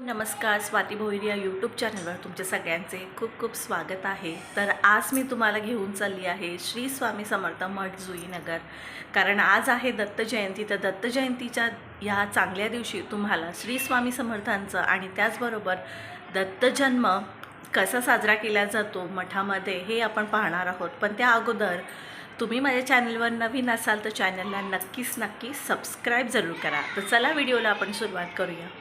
नमस्कार, स्वाती भोईर या यूट्यूब चॅनलवर तुमचे सगळ्यांचे खूप खूप स्वागत आहे। तर आज मी तुम्हाला घेऊन चालली आहे श्री स्वामी समर्थ मठ जुईनगर, कारण आज आहे दत्त जयंती। तर दत्त जयंतीच्या या चांगल्या दिवशी तुम्हाला श्री स्वामी समर्थांचं आणि त्याचबरोबर दत्त जन्म कसा साजरा केला जातो मठामध्ये हे आपण पाहणार आहोत। पण त्या अगोदर तुम्ही माझ्या चॅनलवर नवीन असाल तर चॅनलला नक्की सबस्क्राईब जरूर करा। तर चला व्हिडिओला आपण सुरुवात करूया।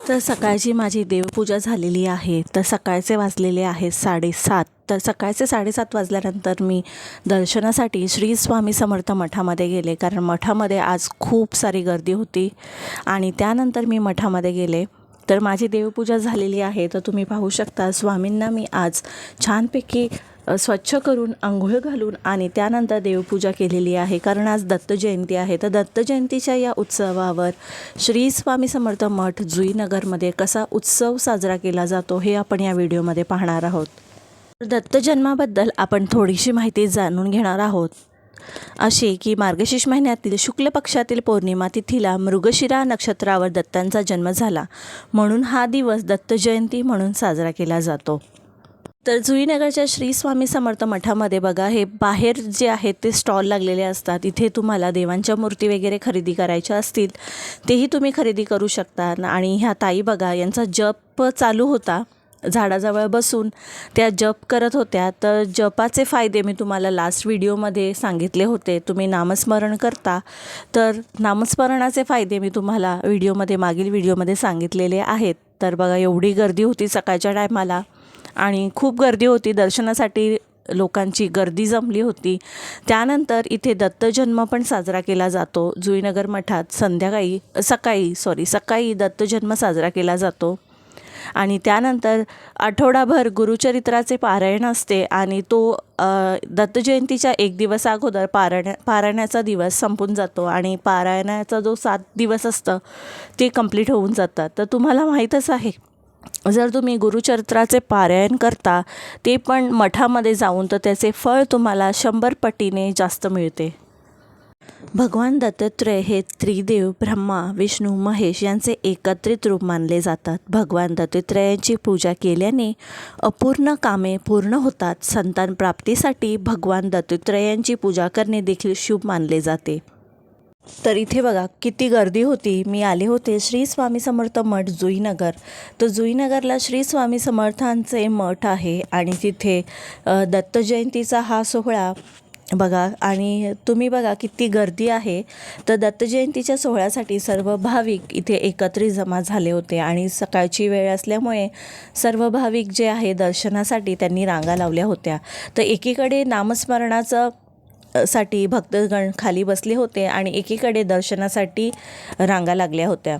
तर सकाळची माझी देवपूजा झालेली आहे। तर सकाळचे वाजलेले आहेत 7:30। तर सकाळचे 7:30 वाजल्यानंतर मी दर्शनासाठी श्री स्वामी समर्थ मठामध्ये गेले, कारण मठामध्ये आज खूप सारी गर्दी होती। आणि त्यानंतर मी मठामध्ये गेले तर माझी देवपूजा झालेली आहे। तर तुम्ही पाहू शकता स्वामींना मी आज छानपैकी स्वच्छ करून अंघोळ घालून आणि त्यानंतर देवपूजा केलेली आहे, कारण आज दत्त जयंती आहे। तर दत्त जयंतीच्या या उत्सवावर श्री स्वामी समर्थ मठ जुईनगरमध्ये कसा उत्सव साजरा केला जातो हे आपण या व्हिडिओमध्ये पाहणार आहोत। दत्त जन्माबद्दल आपण थोडीशी माहिती जाणून घेणार आहोत। असे की मार्गशीर्ष महिन्यातील शुक्ल पक्षातील पौर्णिमा तिथीला मृगशिरा नक्षत्रावर दत्तांचा जन्म झाला, म्हणून हा दिवस दत्त जयंती म्हणून साजरा केला जातो। तर जुईनगरच्या श्री स्वामी समर्थ मठामध्ये बघा, हे बाहेर जे आहेत ते स्टॉल लागलेले असतात। इथे तुम्हाला देवांच्या मूर्ती वगैरे खरेदी करायच्या असतील तेही तुम्ही खरेदी करू शकता। आणि ह्या ताई बघा, यांचा जप चालू होता, झाडाजवळ बसून त्या जप करत होत्या। तर जपाचे फायदे मी तुम्हाला लास्ट व्हिडिओमध्ये सांगितले होते। तुम्ही नामस्मरण करता तर नामस्मरणाचे फायदे मी तुम्हाला मागील व्हिडिओमध्ये सांगितलेले आहेत। तर बघा, एवढी गर्दी होती सकाळच्या टायमाला आणि खूप गर्दी होती, दर्शनासाठी लोकांची गर्दी जमली होती। त्यानंतर इथे दत्तजन्म पण साजरा केला जातो जुईनगर मठात। सकाळी दत्तजन्म साजरा केला जातो। आणि त्यानंतर आठवडाभर गुरुचरित्राचे पारायण असते आणि तो दत्त जयंतीच्या एक दिवस अगोदर पारायणाचा दिवस संपून जातो आणि पारायणाचा जो 7 दिवस असतं ते कंप्लीट होऊन जातात। तर तुम्हाला माहीतच आहे, जर तुम्ही गुरुचरित्राचे पारायण करता ते पण मठामध्ये जाऊन, तर त्याचे फळ तुम्हाला 100 पटीने जास्त मिळते। भगवान दत्तात्रय हे त्रिदेव ब्रह्मा विष्णू महेश यांचे एकत्रित रूप मानले जातात। भगवान दत्तात्रयांची पूजा केल्याने अपूर्ण कामे पूर्ण होतात। संतान प्राप्तीसाठी भगवान दत्तात्रयांची पूजा करणे देखील शुभ मानले जाते। तर इथे बघा किती गर्दी होती। मी आले होते श्री स्वामी समर्थ मठ जुईनगर। तर जुईनगरला श्री स्वामी समर्थांचे मठ आहे आणि तिथे दत्त जयंतीचा हा सोहळा बघा, आणि तुम्ही बघा किती गर्दी आहे। तर दत्त जयंतीच्या सोहळ्यासाठी सर्व भाविक इथे एकत्रित जमा झाले होते आणि सकाळची वेळ असल्यामुळे सर्व भाविक जे आहे दर्शनासाठी त्यांनी रांगा लावल्या होत्या। तर एकीकडे नामस्मरणाचं साठी भक्तगण खाली बसले होते आणि एकीकडे दर्शनासाठी रांगा लागल्या होत्या।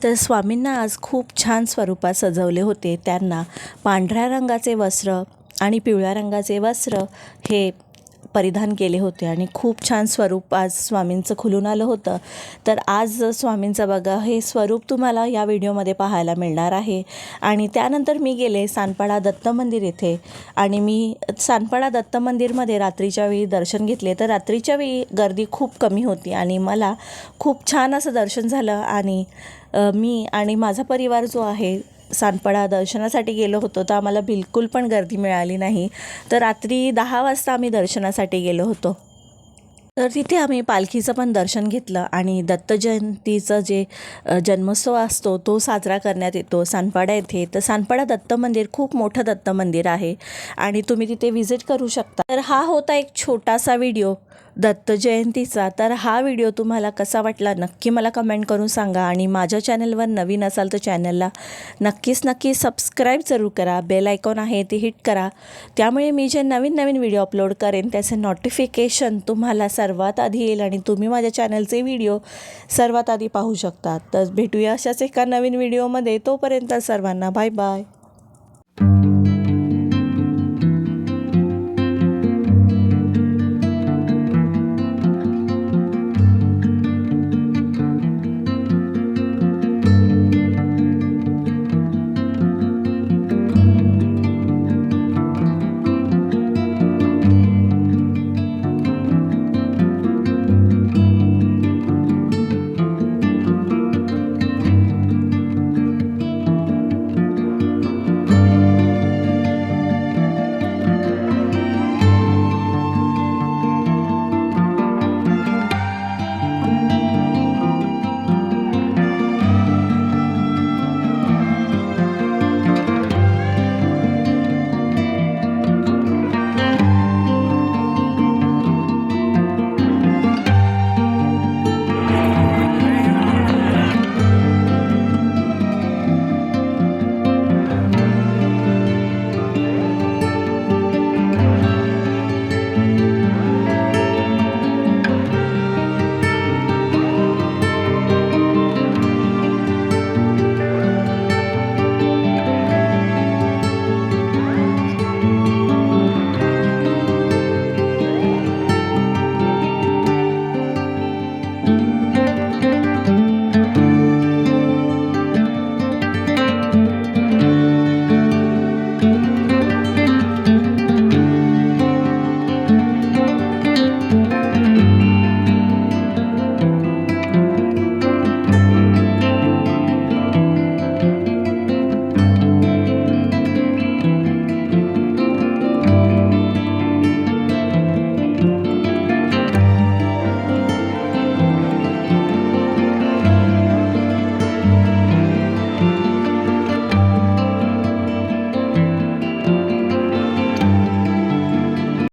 तर स्वामींना आज खूप छान स्वरूपात सजवले होते. त्यांना पांढऱ्या रंगाचे वस्त्र आणि पिवळ्या रंगाचे वस्त्र हे परिधान केले होते आणि खूप छान स्वरूप आज स्वामींचं खुलून आलं होतं. तर आज स्वामींचं बघा हे स्वरूप तुम्हाला या व्हिडिओमध्ये पाहायला मिळणार आहे. आणि त्यानंतर मी गेले सानपाडा दत्त मंदिर येथे आणि मी सानपाडा दत्त मंदिरमध्ये रात्रीच्या वेळी दर्शन घेतले. तर रात्रीच्या वेळी गर्दी खूप कमी होती आणि मला खूप छान असं दर्शन झालं. आणि मी आणि माझा परिवार जो आहे सानपाडा दर्शनासाठी गेलो होतो, तर आम्हाला बिलकुल पण गर्दी मिळाली नाही. तर रात्री 10 वाजता आम्ही दर्शनासाठी गेलो होतो. तर तिथे आम्ही पालखीचं पण दर्शन घेतलं आणि दत्त जयंतीचं जे जन्मोत्सव असतो तो साजरा करण्यात येतो सानपाडा येथे. तर सानपाडा दत्त मंदिर खूप मोठं दत्त मंदिर आहे आणि तुम्ही तिथे व्हिजिट करू शकता. तर हा होता एक छोटासा व्हिडिओ दत्त जयंतीचा. तर हा व्हिडिओ तुम्हाला कसा वाटला नक्की मला कमेंट करून सांगा. आणि माझ्या चॅनलवर नवीन असाल तर चॅनलला नक्की सबस्क्राईब जरूर करा. बेल आयकॉन आहे ते हिट करा. त्यामुळे मी जे नवीन व्हिडिओ अपलोड करेन त्याचे नोटिफिकेशन तुम्हाला सर्वात आधी येईल आणि तुम्ही माझ्या चॅनलचे व्हिडिओ सर्वात आधी पाहू शकता. तर भेटूया अशाच एका नवीन व्हिडिओमध्ये. तोपर्यंत सर्वांना बाय बाय.